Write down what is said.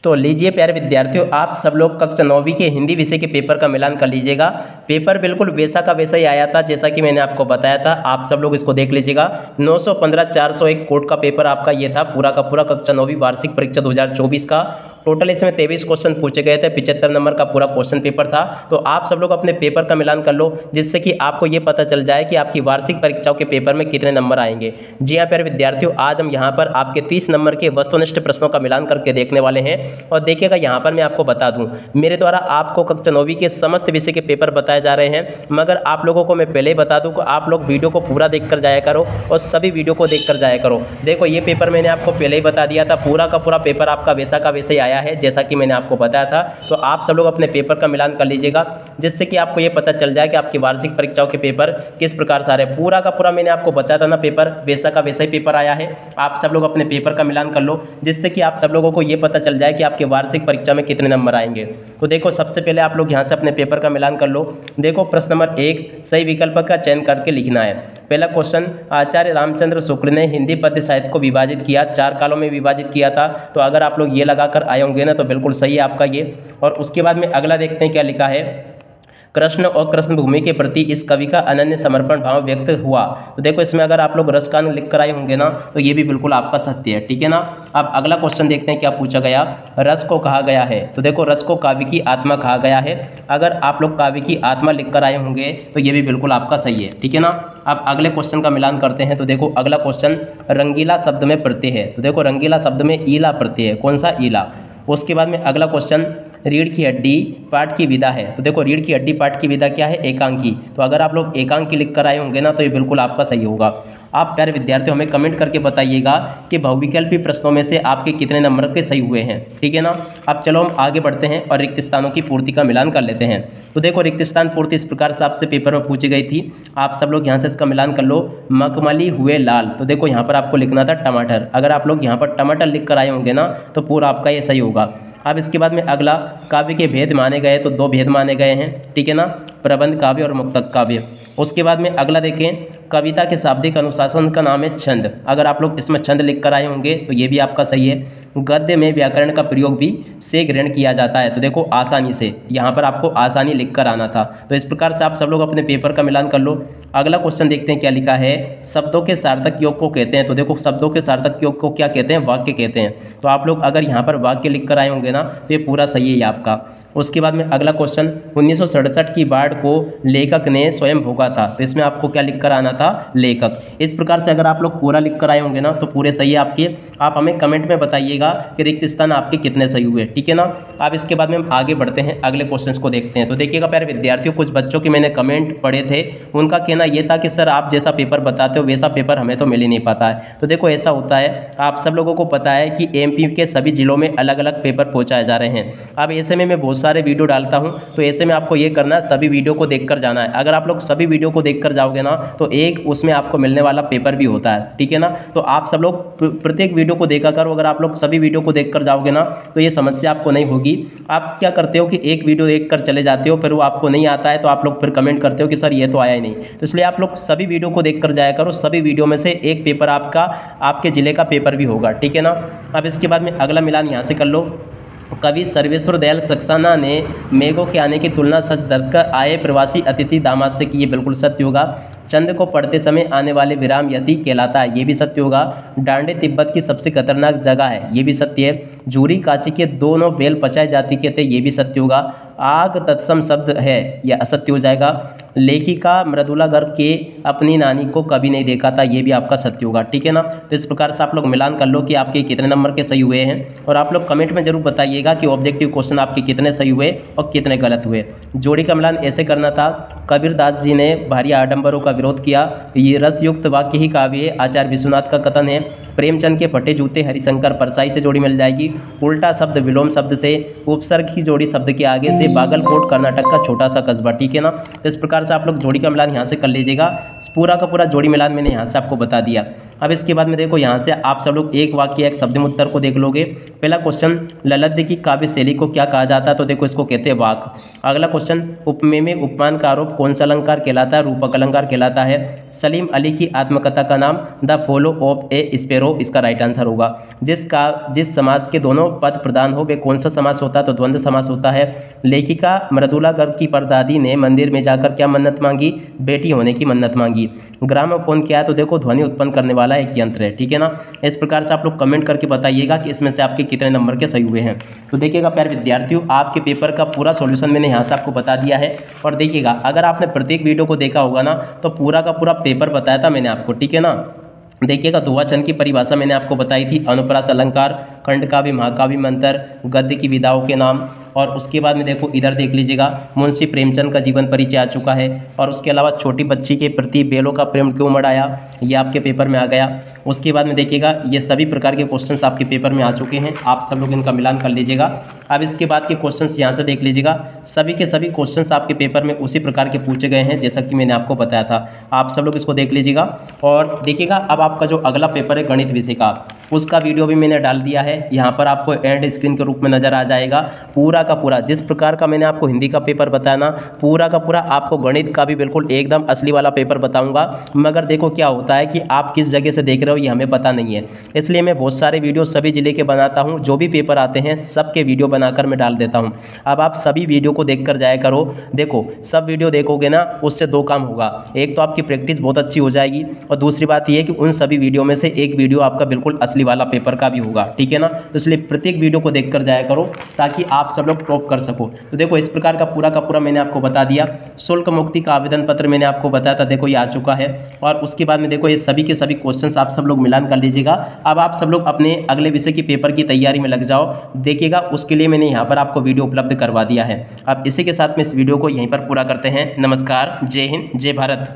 तो लीजिए प्यारे विद्यार्थियों, आप सब लोग कक्षा 9वीं के हिंदी विषय के पेपर का मिलान कर लीजिएगा। पेपर बिल्कुल वैसा का वैसा ही आया था जैसा कि मैंने आपको बताया था। आप सब लोग इसको देख लीजिएगा। 915 401 कोड का पेपर आपका ये था, पूरा का पूरा कक्षा 9वीं वार्षिक परीक्षा 2024 का। टोटल इसमें 23 क्वेश्चन पूछे गए थे, 75 नंबर का पूरा क्वेश्चन पेपर था। तो आप सब लोग अपने पेपर का मिलान कर लो, जिससे कि आपको ये पता चल जाए कि आपकी वार्षिक परीक्षाओं के पेपर में कितने नंबर आएंगे। जी हाँ प्यारे विद्यार्थियों, आज हम यहाँ पर आपके 30 नंबर के वस्तुनिष्ठ प्रश्नों का मिलान करके देखने वाले हैं। और देखिएगा यहाँ पर मैं आपको बता दूँ, मेरे द्वारा आपको कक्षा 9वीं के समस्त विषय के पेपर बताए जा रहे हैं, मगर आप लोगों को मैं पहले ही बता दूँ कि आप लोग वीडियो को पूरा देख कर जाया करो और सभी वीडियो को देख कर जाया करो। देखो ये पेपर मैंने आपको पहले ही बता दिया था, पूरा का पूरा पेपर आपका वैसा का वैसे ही आया है जैसा कि मैंने आपको बताया था। तो आप सब लोग अपने पेपर का मिलान कर लीजिएगा, जिससे कि आपको ये पता चल जाए कि आपकी वार्षिक परीक्षाओं के पेपर किस प्रकार से आ रहे हैं। पूरा का पूरा मैंने आपको बताया था ना, पेपर वैसा का वैसा ही पेपर आया है। आप सब लोग अपने पेपर का मिलान कर लो, जिससे कि आप सब लोगों को ये पता चल जाए कि आपके वार्षिक परीक्षा में कितने नंबर आएंगे। तो देखो सबसे पहले आप लोग यहाँ से अपने पेपर का मिलान कर लो। देखो प्रश्न नंबर 1 सही विकल्प का चयन करके लिखना है। पहला क्वेश्चन, आचार्य रामचंद्र शुक्ल ने हिंदी पद्य साहित्य को विभाजित किया, 4 कालों में विभाजित किया था। तो अगर आप लोग ये लगाकर आए होंगे ना, तो बिल्कुल सही है आपका ये। और उसके बाद में अगला देखते हैं क्या लिखा है। कृष्ण और कृष्ण भूमि के प्रति इस कवि का अनन्य समर्पण भाव व्यक्त हुआ। तो देखो इसमें अगर आप लोग रस का लिख कर आए होंगे ना, तो ये भी बिल्कुल आपका सत्य है, ठीक है ना। अब अगला क्वेश्चन देखते हैं क्या पूछा गया। रस को कहा गया है, तो देखो रस को काव्य की आत्मा कहा गया है। अगर आप लोग काव्य की आत्मा लिख कर आए होंगे तो ये भी बिल्कुल आपका सही है, ठीक है ना। अब अगले क्वेश्चन का मिलान करते हैं। तो देखो अगला क्वेश्चन, रंगीला शब्द में प्रत्यय है। तो देखो रंगीला शब्द में ईला प्रत्यय है, कौन सा, ईला। उसके बाद में अगला क्वेश्चन, रीढ़ की हड्डी पाठ की विधा है। तो देखो रीढ़ की हड्डी पाठ की विधा क्या है, एकांकी। तो अगर आप लोग एकांकी लिख कर आए होंगे ना, तो ये बिल्कुल आपका सही होगा। आप प्यारे विद्यार्थियों हमें कमेंट करके बताइएगा कि बहुविकल्पी प्रश्नों में से आपके कितने नंबर के सही हुए हैं, ठीक है ना। अब चलो हम आगे बढ़ते हैं और रिक्त स्थानों की पूर्ति का मिलान कर लेते हैं। तो देखो रिक्त स्थान पूर्ति इस प्रकार से आपसे पेपर में पूछी गई थी। आप सब लोग यहाँ से इसका मिलान कर लो। मखमली हुए लाल, तो देखो यहाँ पर आपको लिखना था टमाटर। अगर आप लोग यहाँ पर टमाटर लिख कर आए होंगे ना, तो पूरा आपका ये सही होगा। अब इसके बाद में अगला, काव्य के भेद माने गए, तो 2 भेद माने गए हैं, ठीक है ना, प्रबंध काव्य और मुक्तक काव्य। उसके बाद में अगला देखें, कविता के शाब्दिक अनुशासन का नाम है छंद। अगर आप लोग इसमें छंद लिख कर आए होंगे तो ये भी आपका सही है। गद्य में व्याकरण का प्रयोग भी से ग्रहण किया जाता है। तो देखो आसानी से, यहाँ पर आपको आसानी लिख कर आना था। तो इस प्रकार से आप सब लोग अपने पेपर का मिलान कर लो। अगला क्वेश्चन देखते हैं क्या लिखा है। शब्दों के सार्थक योग को कहते हैं। तो देखो शब्दों के सार्थक योग को क्या कहते हैं, वाक्य कहते हैं। तो आप लोग अगर यहाँ पर वाक्य लिख कर आए होंगे ना, तो ये पूरा सही है आपका। उसके बाद में अगला क्वेश्चन, 1967 की बाढ़ को लेखक ने स्वयं भोगा था। तो इसमें आपको क्या लिख कर आना था, लेखक। इस प्रकार से अगर आप लोग पूरा लिख कर आए होंगे ना, तो पूरे सही है आपके। आप हमें कमेंट में बताइएगा कि रिक्त स्थान आपके कितने सही हुए, ठीक है ना। अब इसके बाद में हम आगे बढ़ते हैं, अगले क्वेश्चंस को देखते हैं। तो देखिएगा प्यारे विद्यार्थियों, कुछ बच्चों के मैंने कमेंट पढ़े थे, उनका कहना यह था कि सर आप जैसा पेपर बताते हो वैसा पेपर हमें तो मिल ही नहीं पाता है। तो देखो ऐसा होता है, आप सब लोगों को पता है कि एमपी के सभी जिलों में अलग अलग पेपर पहुँचाए जा रहे हैं। अब ऐसे में मैं बहुत सारे वीडियो डालता हूँ, तो ऐसे में आपको ये करना है, सभी वीडियो को देखकर जाना है। अगर आप लोग सभी वीडियो को देखकर जाओगे ना, तो एक उसमें आपको मिलने वाला पेपर भी होता है, ठीक है ना। तो आप सब लोग प्रत्येक वीडियो को देखा करो। अगर आप लोग सभी वीडियो को देखकर जाओगे ना, तो ये समस्या आपको नहीं होगी। आप क्या करते हो कि एक वीडियो देखकर चले जाते हो, फिर वो आपको नहीं आता है, तो आप लोग फिर कमेंट करते हो कि सर ये तो आया ही नहीं। तो इसलिए आप लोग सभी वीडियो को देखकर जाया करो। सभी वीडियो में से एक पेपर आपका, आपके जिले का पेपर भी होगा, ठीक है ना। अब इसके बाद में अगला मिलान यहाँ से कर लो। कवि सर्वेश्वर दयाल सक्सेना ने मेघों के आने की तुलना सच दर्ज कर आए प्रवासी अतिथि दामाद से की, ये बिल्कुल सत्य होगा। चंद को पढ़ते समय आने वाले विराम यति कहलाता है, ये भी सत्य होगा। डांडे तिब्बत की सबसे खतरनाक जगह है, ये भी सत्य है। जूरी कांची के दोनों बेल पचाए जाती के थे, ये भी सत्य होगा। आग तत्सम शब्द है, यह असत्य हो जाएगा। लेखिका मृदुला गर्ग के अपनी नानी को कभी नहीं देखा था, ये भी आपका सत्य होगा, ठीक है ना। तो इस प्रकार से आप लोग मिलान कर लो कि आपके कितने नंबर के सही हुए हैं, और आप लोग कमेंट में जरूर बताइएगा कि ऑब्जेक्टिव क्वेश्चन आपके कितने सही हुए और कितने गलत हुए। जोड़ी का मिलान ऐसे करना था। कबीरदास जी ने भारी आडंबरों का विरोध किया, ये रसयुक्त वाक्य ही काव्य है, आचार्य विश्वनाथ का कथन है। प्रेमचंद के फटे जूते हरिशंकर परसाई से जोड़ी मिल जाएगी। उल्टा शब्द विलोम शब्द से। उपसर्ग की जोड़ी शब्द के आगे से बागलकोट कर्नाटक का छोटा सा कस्बा, ठीक है ना। तो इस प्रकार से आप लोग जोड़ी का मिलान यहाँ से कर लीजिएगा। पूरा का पूरा जोड़ी मिलान मैंने यहाँ से आपको बता दिया। अब इसके बाद में देखो यहाँ से आप सब लोग एक वाक्य एक शब्द उत्तर को देख लोगे। पहला क्वेश्चन, ललद्य की काव्य शैली को क्या कहा जाता है, तो देखो इसको कहते हैं वाक। अगला क्वेश्चन, उपमेय में उपमान का आरोप कौन सा अलंकार कहलाता है, रूपक अलंकार कहलाता है। कहलाता है? सलीम अली की आत्मकथा का नाम the follow of A sparrow इसका राइट आंसर होगा। जिस समास के दोनों पद प्रधान हो वे कौन सा समास होता है? तो द्वंद्व समास होता है। लेखिका मृदुला गर्ग की परदादी ने मंदिर में जाकर क्या मन्नत मांगी? बेटी होने की मन्नत मांगी। ग्रामोफोन क्या है? तो देखो ध्वनि उत्पन्न करने वाला एक यंत्र है, ठीक है ना। इस प्रकार से आप लोग कमेंट करके बताइएगा कि इसमें से आपके कितने नंबर के सही हुए हैं। तो देखिएगा प्यारे विद्यार्थियों, आपके पेपर का पूरा सॉल्यूशन मैंने यहाँ से आपको बता दिया है। और देखिएगा अगर आपने प्रत्येक वीडियो को देखा होगा ना तो पूरा का पूरा पेपर बताया था मैंने आपको, ठीक है ना। देखिएगा दोहाचन की परिभाषा मैंने आपको बताई थी, अनुप्रास अलंकार, खंडकाव्य, महाकाव्य, मंत्र, गद्य की विधाओं के नाम। और उसके बाद में देखो इधर देख लीजिएगा मुंशी प्रेमचंद का जीवन परिचय आ चुका है। और उसके अलावा छोटी बच्ची के प्रति बेलों का प्रेम क्यों मढ़ाया, ये आपके पेपर में आ गया। उसके बाद में देखिएगा ये सभी प्रकार के क्वेश्चंस आपके पेपर में आ चुके हैं, आप सब लोग इनका मिलान कर लीजिएगा। अब इसके बाद के क्वेश्चंस यहाँ से देख लीजिएगा, सभी के सभी क्वेश्चंस आपके पेपर में उसी प्रकार के पूछे गए हैं जैसा कि मैंने आपको बताया था। आप सब लोग इसको देख लीजिएगा। और देखिएगा अब आपका जो अगला पेपर है गणित विषय का, उसका वीडियो भी मैंने डाल दिया है, यहाँ पर आपको एंड स्क्रीन के रूप में नजर आ जाएगा। पूरा का पूरा जिस प्रकार का मैंने आपको हिंदी का पेपर बताया ना, पूरा का पूरा आपको गणित का भी बिल्कुल एकदम असली वाला पेपर बताऊंगा। मगर देखो क्या होता है कि आप किस जगह से देख रहे हो ये हमें पता नहीं है, इसलिए मैं बहुत सारे वीडियो सभी जिले के बनाता हूँ। जो भी पेपर आते हैं सबके वीडियो बनाकर मैं डाल देता हूँ। अब आप सभी वीडियो को देख कर जाया करो। देखो सब वीडियो देखोगे ना, उससे दो काम होगा, एक तो आपकी प्रैक्टिस बहुत अच्छी हो जाएगी और दूसरी बात यह है कि उन सभी वीडियो में से एक वीडियो आपका बिल्कुल असली वाला पेपर का भी होगा, ठीक है ना। तो इसलिए प्रत्येक वीडियो को देख कर जाया करो ताकि आप सब लोग टॉप कर सको। तो देखो इस प्रकार का पूरा मैंने आपको बता दिया। शुल्क मुक्ति का आवेदन पत्र मैंने आपको बताया था, देखो ये आ चुका है। और उसके बाद में देखो ये सभी के सभी क्वेश्चंस आप सब लोग मिलान कर लीजिएगा। अब आप सब लोग अपने अगले विषय की पेपर की तैयारी में लग जाओ। देखिएगा उसके लिए मैंने यहाँ पर आपको वीडियो उपलब्ध करवा दिया है। अब इसी के साथ में इस वीडियो को यहीं पर पूरा करते हैं। नमस्कार, जय हिंद, जय भारत।